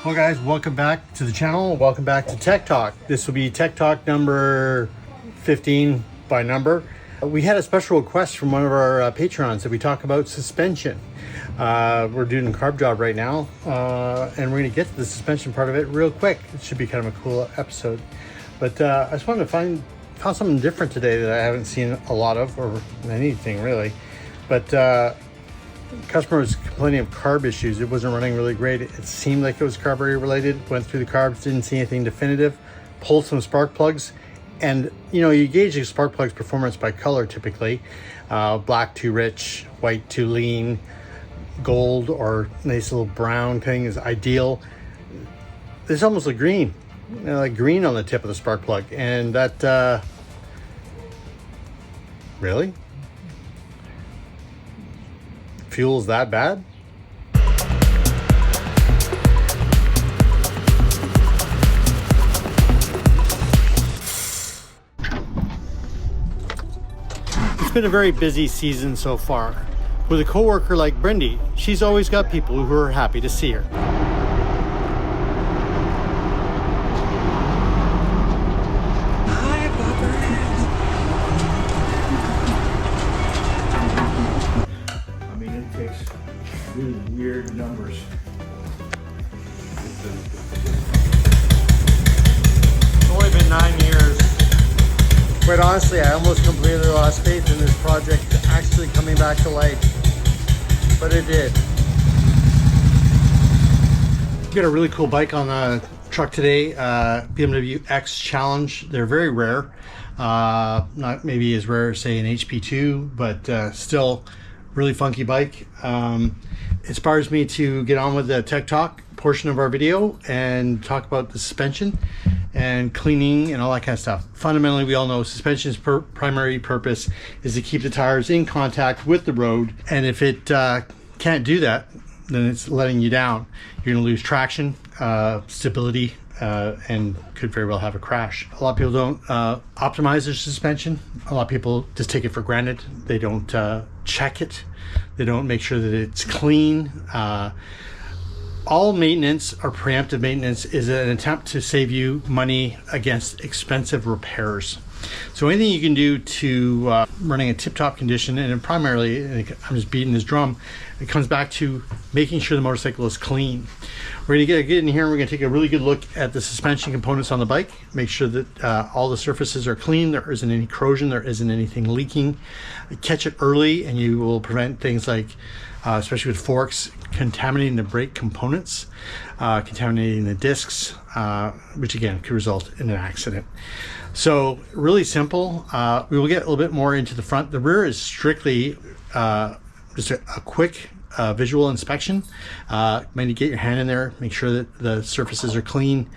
Well guys, welcome back to the channel. Welcome back to Tech Talk. This will be Tech Talk number 15 by number. We had a special request from one of our patrons that we talk about suspension. We're doing a carb job right now, and we're going to get to the suspension part of it real quick. It should be kind of a cool episode. But I just wanted to found something different today that I haven't seen a lot of, or anything really. But customer was complaining of carb issues. It wasn't running really great. It seemed like it was carburetor related. Went through the carbs, didn't see anything definitive. Pulled some spark plugs, and you know, you gauge the spark plugs performance by color typically. Black too rich, white too lean, gold or nice little brown thing is ideal. This almost like green, like green on the tip of the spark plug, and that really. Fuel's that bad? It's been a very busy season so far. With a coworker like Brindy, she's always got people who are happy to see her. Really weird numbers. It's only been 9 years. Quite honestly, I almost completely lost faith in this project actually coming back to life, but it did. We got a really cool bike on the truck today, BMW X Challenge. They're very rare, not maybe as rare as say an HP2, but still really funky bike. Inspires me to get on with the Tech Talk portion of our video and talk about the suspension and cleaning and all that kind of stuff. Fundamentally, we all know suspension's primary purpose is to keep the tires in contact with the road, and if it can't do that, then it's letting you down. You're going to lose traction, stability, and could very well have a crash. A lot of people don't optimize their suspension. A lot of people just take it for granted. They don't check it. They don't make sure that it's clean. All maintenance or preemptive maintenance is an attempt to save you money against expensive repairs. So anything you can do to running a tip-top condition, and primarily, I'm just beating this drum, it comes back to making sure the motorcycle is clean. We're going to get in here and we're going to take a really good look at the suspension components on the bike, make sure that all the surfaces are clean, there isn't any corrosion, there isn't anything leaking. Catch it early and you will prevent things like, especially with forks, contaminating the brake components, contaminating the discs, which again could result in an accident. So really simple. We will get a little bit more into the front. The rear is strictly just a quick visual inspection. Might need to get your hand in there, make sure that the surfaces are clean.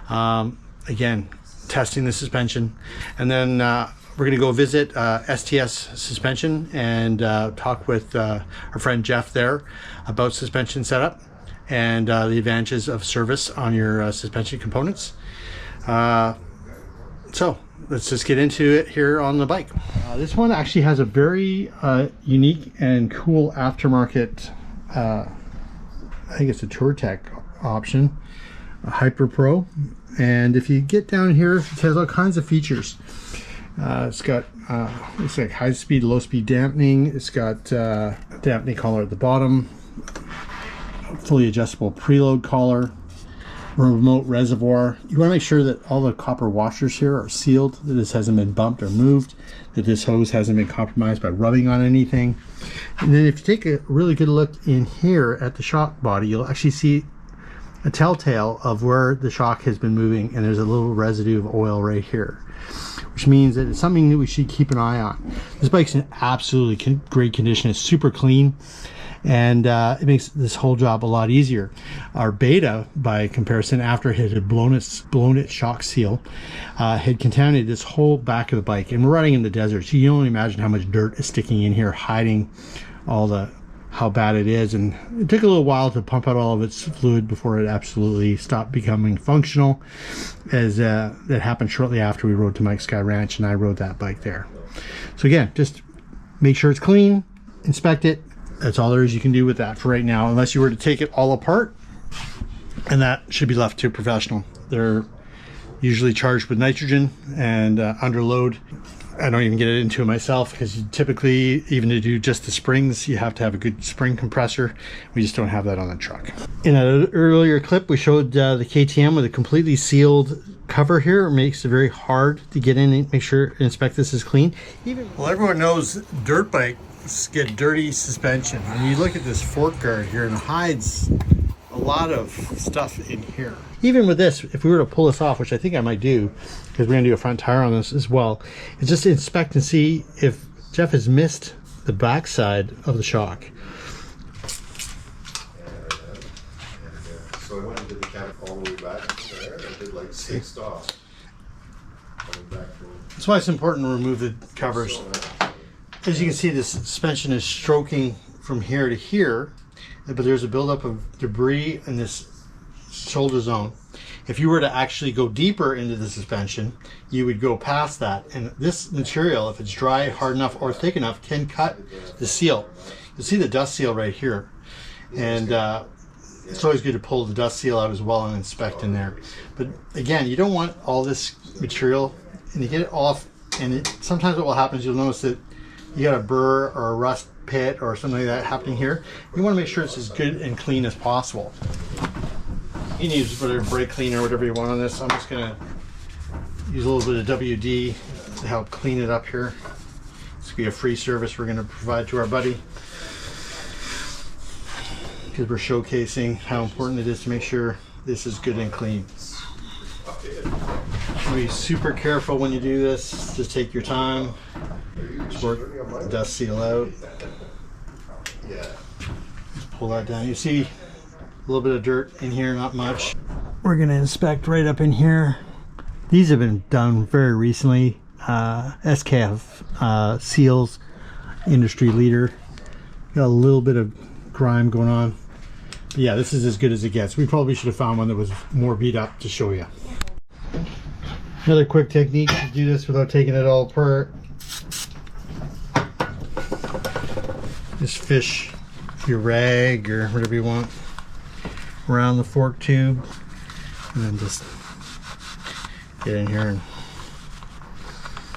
Again, testing the suspension, and then we're going to go visit STS Suspension and talk with our friend Jeff there about suspension setup and the advantages of service on your suspension components. So let's just get into it here on the bike. This one actually has a very unique and cool aftermarket, I think it's a TourTech option, a Hyper Pro. And if you get down here, it has all kinds of features. It's got looks like high speed, low speed dampening. It's got a dampening collar at the bottom, fully adjustable preload collar, remote reservoir. You want to make sure that all the copper washers here are sealed, that this hasn't been bumped or moved, that this hose hasn't been compromised by rubbing on anything. And then if you take a really good look in here at the shock body, you'll actually see a telltale of where the shock has been moving, and there's a little residue of oil right here, which means that it's something that we should keep an eye on. This bike's in absolutely great condition. It's super clean, and it makes this whole job a lot easier. Our Beta, by comparison, after it had blown its shock seal, had contaminated this whole back of the bike, and we're running in the desert, so you can only imagine how much dirt is sticking in here, hiding how bad it is. And it took a little while to pump out all of its fluid before it absolutely stopped becoming functional, as that happened shortly after we rode to Mike's Sky Ranch and I rode that bike there. So again, just make sure it's clean, inspect it. That's all there is you can do with that for right now, unless you were to take it all apart and that should be left to a professional. They're usually charged with nitrogen and under load. I don't even get into it myself because typically, even to do just the springs, you have to have a good spring compressor. We just don't have that on the truck. In an earlier clip, we showed the KTM with a completely sealed cover here. It makes it very hard to get in and make sure, inspect this is clean. Well, everyone knows dirt bikes get dirty suspension. When you look at this fork guard here, and it hides a lot of stuff in here. Even with this, if we were to pull this off, which I think I might do, because we're going to do a front tire on this as well, is just to inspect and see if Jeff has missed the back side of the shock. So I went and did the cap all the way back there. I did like 6 stops. That's why it's important to remove the covers. As you can see, this suspension is stroking from here to here, but there's a buildup of debris in this shoulder zone. If you were to actually go deeper into the suspension, you would go past that, and this material, if it's dry, hard enough, or thick enough, can cut the seal. You'll see the dust seal right here, and it's always good to pull the dust seal out as well and inspect in there. But again, you don't want all this material, and you get it off, and sometimes what will happen is you'll notice that you got a burr or a rust pit or something like that happening here. You want to make sure it's as good and clean as possible. You can use whatever brake cleaner or whatever you want on this. I'm just going to use a little bit of WD to help clean it up here. This will be a free service we're going to provide to our buddy, because we're showcasing how important it is to make sure this is good and clean. Be super careful when you do this. Just take your time. Just work the dust seal out. Just pull that down. You see a little bit of dirt in here, not much. We're going to inspect right up in here. These have been done very recently. SKF seals, industry leader. Got a little bit of grime going on. But yeah, this is as good as it gets. We probably should have found one that was more beat up to show you. Another quick technique to do this without taking it all apart. Just fish your rag or whatever you want around the fork tube, and then just get in here. And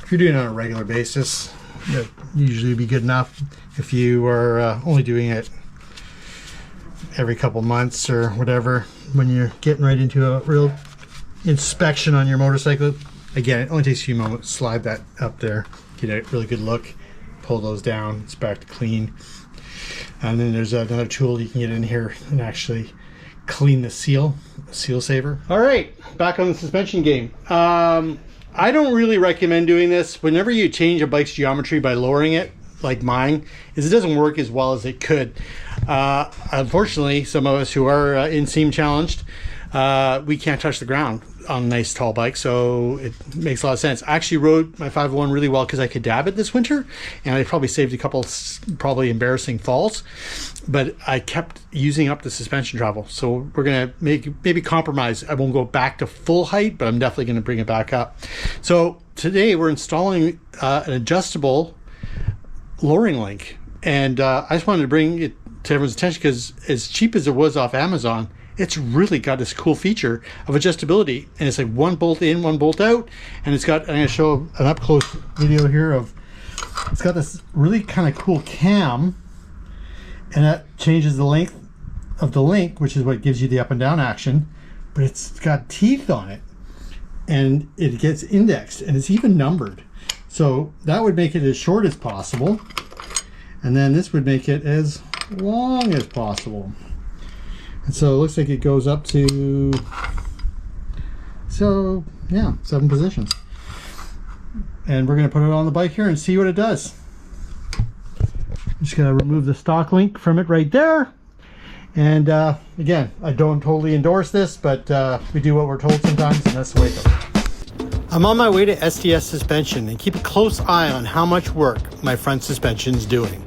if you're doing it on a regular basis, that usually be good enough. If you are only doing it every couple months or whatever, when you're getting right into a real inspection on your motorcycle, again, it only takes a few moments. Slide that up there, get a really good look, pull those down, inspect, clean. And then there's another tool you can get in here and actually clean the seal saver. All right, back on the suspension game. I don't really recommend doing this. Whenever you change a bike's geometry by lowering it, like mine, is it doesn't work as well as it could. Unfortunately, some of us who are inseam challenged, we can't touch the ground on a nice tall bike, so it makes a lot of sense. I actually rode my 501 really well because I could dab it this winter, and I probably saved a couple probably embarrassing falls, but I kept using up the suspension travel. So we're gonna maybe compromise. I won't go back to full height, but I'm definitely gonna bring it back up. So today we're installing an adjustable lowering link, and I just wanted to bring it to everyone's attention because as cheap as it was off Amazon, it's really got this cool feature of adjustability, and it's like one bolt in, one bolt out, and it's got, I'm going to show an up close video here of, it's got this really kind of cool cam, and that changes the length of the link, which is what gives you the up and down action, but it's got teeth on it, and it gets indexed, and it's even numbered. So that would make it as short as possible, and then this would make it as long as possible. And so it looks like it goes up to, so yeah, 7 positions. And we're going to put it on the bike here and see what it does. I'm just going to remove the stock link from it right there. And again, I don't totally endorse this, but we do what we're told sometimes, and that's the way it goes. I'm on my way to STS Suspension, and keep a close eye on how much work my front suspension is doing.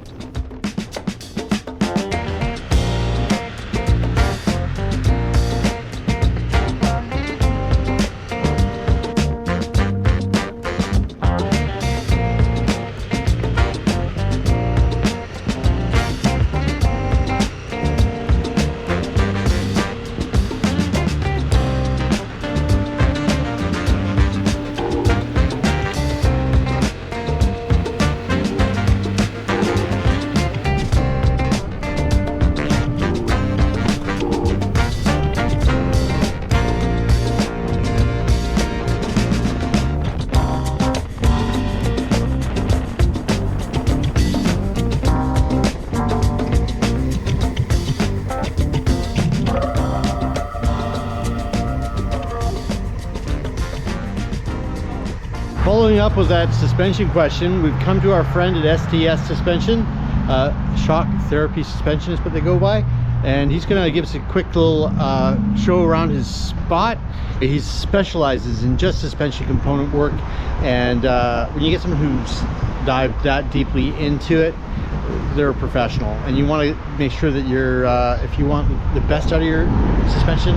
Following up with that suspension question, we've come to our friend at STS Suspension, Shock Therapy Suspension is what they go by, and he's going to give us a quick little show around his spot. He specializes in just suspension component work, and when you get someone who's dived that deeply into it, they're a professional, and you want to make sure that you're if you want the best out of your suspension,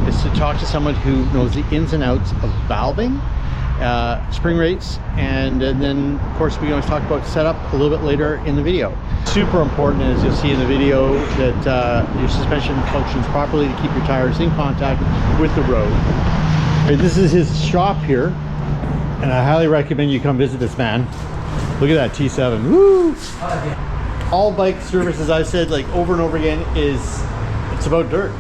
is to talk to someone who knows the ins and outs of valving, spring rates, and then of course we can always talk about setup a little bit later in the video. Super important, as you'll see in the video, that your suspension functions properly to keep your tires in contact with the road. This is his shop here, and I highly recommend you come visit this man. Look at that T7. Woo! All bike service, as I've said like over and over again, it's about dirt.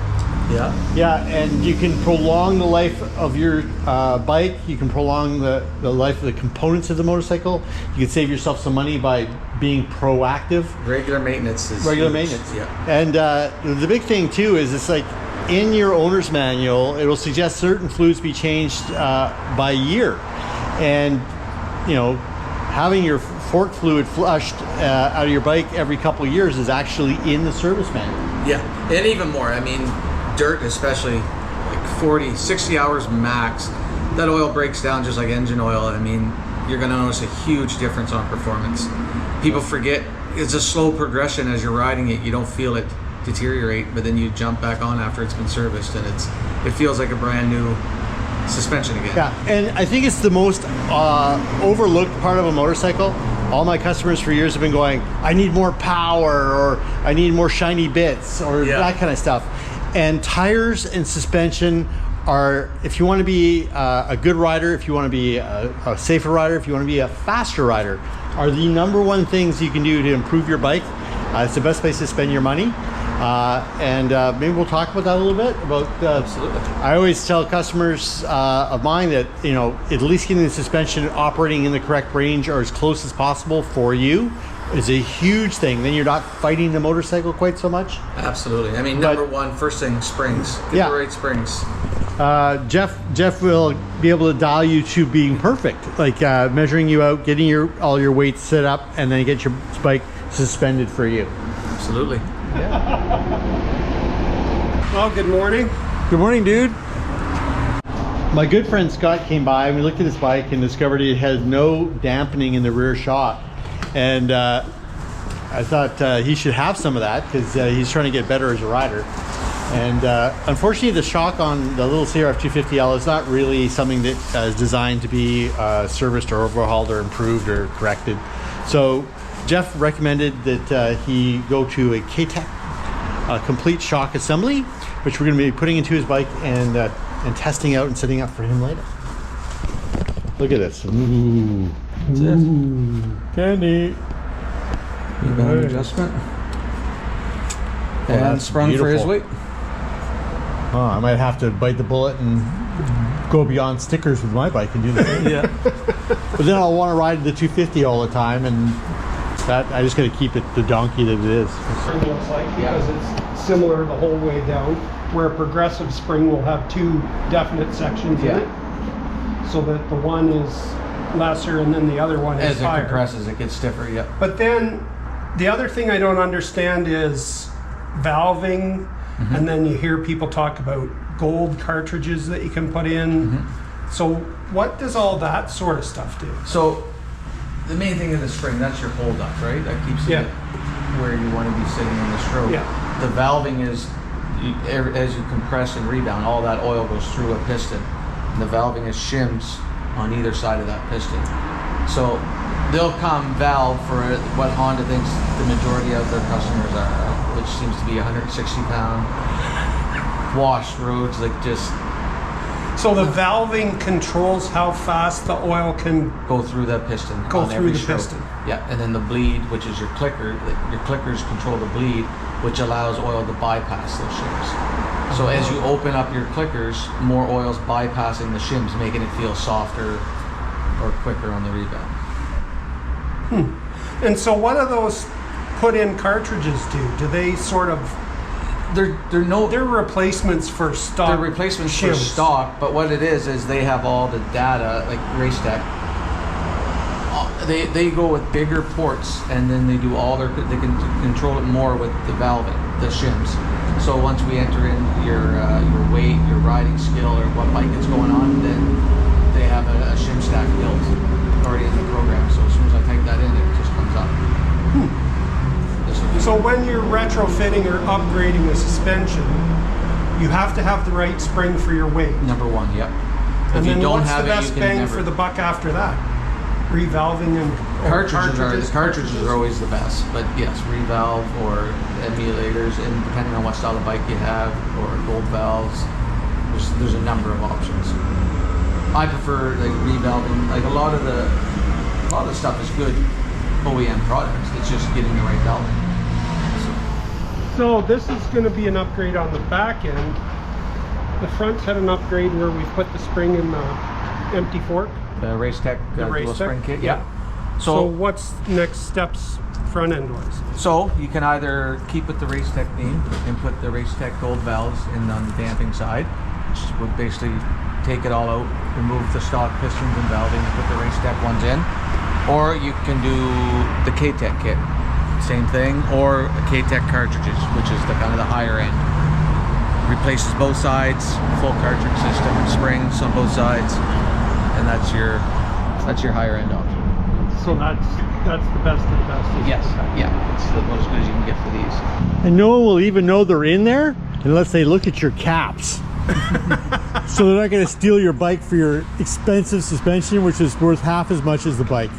Yeah, and you can prolong the life of your bike. You can prolong the life of the components of the motorcycle. You can save yourself some money by being proactive. Regular maintenance is Regular huge. maintenance. Yeah. And the big thing too is it's like in your owner's manual, it will suggest certain fluids be changed by year. And you know, having your fork fluid flushed out of your bike every couple of years is actually in the service manual. Yeah, and even more. I mean, dirt especially, like 40, 60 hours max, that oil breaks down just like engine oil. I mean, you're gonna notice a huge difference on performance. People forget it's a slow progression as you're riding it. You don't feel it deteriorate, but then you jump back on after it's been serviced, and it feels like a brand new suspension again. Yeah, and I think it's the most overlooked part of a motorcycle. All my customers for years have been going, I need more power, or I need more shiny bits, or that kind of stuff. And tires and suspension are, if you want to be a good rider, if you want to be a safer rider, if you want to be a faster rider, are the number one things you can do to improve your bike. It's the best place to spend your money. And maybe we'll talk about that a little bit. Absolutely. I always tell customers of mine that, you know, at least getting the suspension operating in the correct range or as close as possible for you is a huge thing. Then you're not fighting the motorcycle quite so much. Absolutely. I mean, number one, first thing, springs. Get the right springs. Jeff will be able to dial you to being perfect, like measuring you out, getting all your weights set up, and then get your bike suspended for you. Absolutely. Well, good morning. Good morning, dude. My good friend Scott came by and we looked at his bike and discovered it has no dampening in the rear shock. And I thought he should have some of that because he's trying to get better as a rider. And unfortunately, the shock on the little CRF 250L is not really something that is designed to be serviced or overhauled or improved or corrected. So Jeff recommended that he go to a K-Tech complete shock assembly, which we're going to be putting into his bike and testing out and setting up for him later. Look at this. Ooh. That's it. Candy. Rebound adjustment. And that's sprung for his beautiful. weight. Oh, I might have to bite the bullet and go beyond stickers with my bike and do the same. Yeah. But then I'll want to ride the 250 all the time, and that I just got to keep it the donkey that it is. Spring looks like, because it's similar the whole way down, where a progressive spring will have two definite sections in it, so that the one is lesser and then the other one As is it higher. compresses, it gets stiffer. Yeah. But then the other thing I don't understand is valving, and then you hear people talk about gold cartridges that you can put in. So what does all that sort of stuff do? So the main thing in the spring, that's your hold up, right? That keeps it where you want to be sitting in the stroke. Yeah. The valving is, as you compress and rebound, all that oil goes through a piston. And the valving is shims on either side of that piston. So they'll come valve for what Honda thinks the majority of their customers are, which seems to be 160-pound washed roads, like just So the valving controls how fast the oil can go through that piston. go on through every the stroke. piston. Yeah, and then the bleed, which is your clicker, your clickers control the bleed, which allows oil to bypass those shims. So as you open up your clickers, more oil's bypassing the shims, making it feel softer or quicker on the rebound. And so what do those put-in cartridges do? Do they sort of... They're replacements for stock. They're replacements for shims. stock, but what it is they have all the data, like Race Tech, They go with bigger ports, and then they do they can control it more with the valving, the shims. So once we enter in your weight, your riding skill, or what bike is going on, then they have a shim stack built already in the program. So as soon as I type that in, it just comes up. So when you're retrofitting or upgrading a suspension, you have to have the right spring for your weight. Number one, yep. And If you then don't what's have the it, best you can bang never. for the buck after that? Revalving and Cartridges are always the best, but yes, revalve or emulators, and depending on what style of bike you have, or gold valves, there's a number of options. I prefer like revalving. Like a lot of the stuff is good OEM products. It's just getting the right valve. So this is going to be an upgrade on the back end. The front's had an upgrade where we've put the spring in the empty fork. The Racetech dual spring kit, yeah. So what's next steps front end wise? So you can either keep with the Racetech theme and put the Racetech gold valves in on the damping side, which would basically take it all out, remove the stock pistons and valving, and put the Racetech ones in. Or you can do the K-Tech kit, same thing, or K-Tech cartridges, which is the kind of the higher end. Replaces both sides, full cartridge system, springs on both sides, and that's your higher end option. So that's the best of the best. Yes, yeah, it's the most good as you can get for these. And no one will even know they're in there unless they look at your caps. So they're not going to steal your bike for your expensive suspension, which is worth half as much as the bike.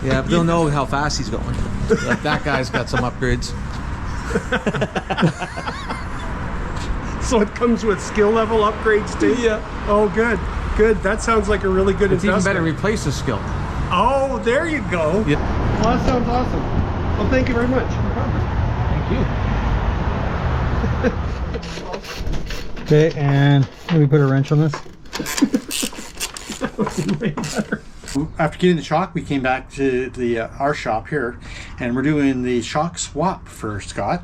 Yeah, but they'll know how fast he's going. Like that guy's got some upgrades. So it comes with skill level upgrades too? Yeah. Oh, good. Good. That sounds like a really good It's even investment. better replace the skill. Oh, there you go. Yep. Well, that sounds awesome. Well, thank you very much. Thank you. Okay, and let me put a wrench on this. After getting the shock, we came back to the our shop here, and we're doing the shock swap for Scott.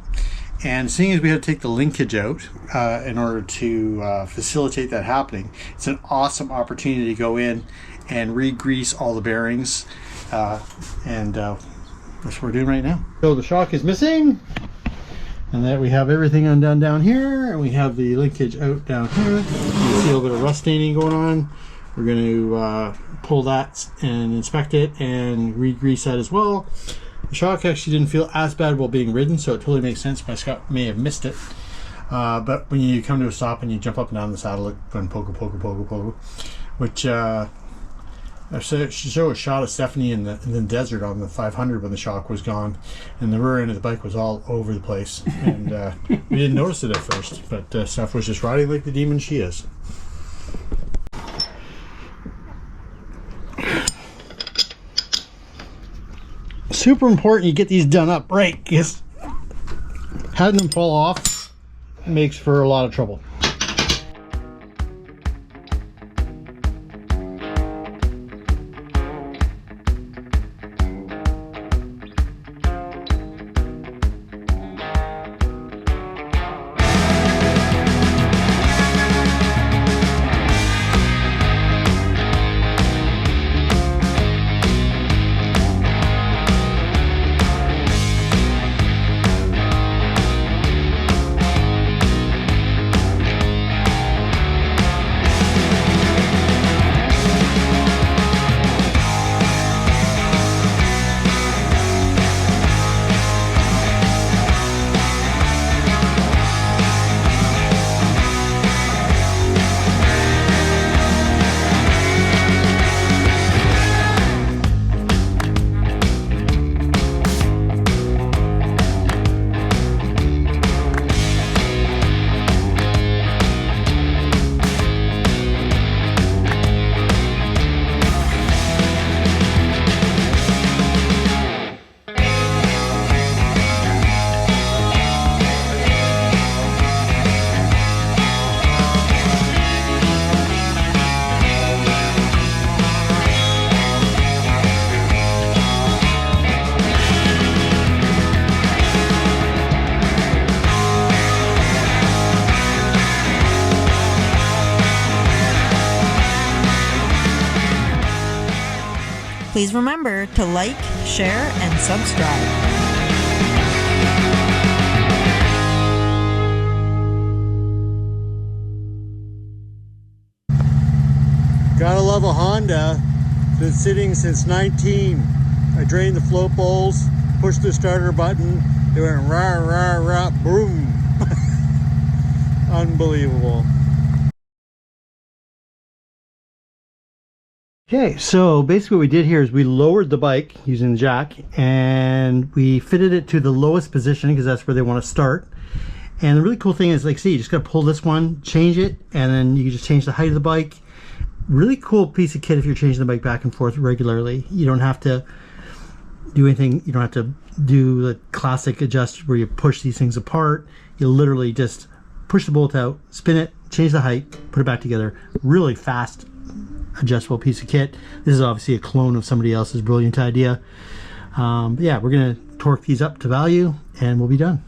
And seeing as we had to take the linkage out in order to facilitate that happening, it's an awesome opportunity to go in and re-grease all the bearings, and that's what we're doing right now. So the shock is missing, and that we have everything undone down here, and we have the linkage out down here. You can see a little bit of rust staining going on. We're going to pull that and inspect it and re-grease that as well. The shock actually didn't feel as bad while being ridden, so it totally makes sense. My Scott may have missed it. But when you come to a stop and you jump up and down the saddle, it's going pogo, which I show a shot of Stephanie in the desert on the 500 when the shock was gone, and the rear end of the bike was all over the place. And we didn't notice it at first, but Steph was just riding like the demon she is. Super important you get these done up right, because having them fall off makes for a lot of trouble. Please remember to like, share, and subscribe. Gotta love a Honda. Been sitting since 19. I drained the float bowls, pushed the starter button, it went rah, rah, rah, boom. Unbelievable. Okay, so basically what we did here is we lowered the bike using the jack and we fitted it to the lowest position because that's where they want to start. And the really cool thing is, like, see, you just got to pull this one, change it, and then you can just change the height of the bike. Really cool piece of kit if you're changing the bike back and forth regularly. You don't have to do anything. You don't have to do the classic adjust where you push these things apart. You literally just push the bolt out, spin it, change the height, put it back together. Really fast adjustable piece of kit. This is obviously a clone of somebody else's brilliant idea. But yeah, we're gonna torque these up to value and we'll be done.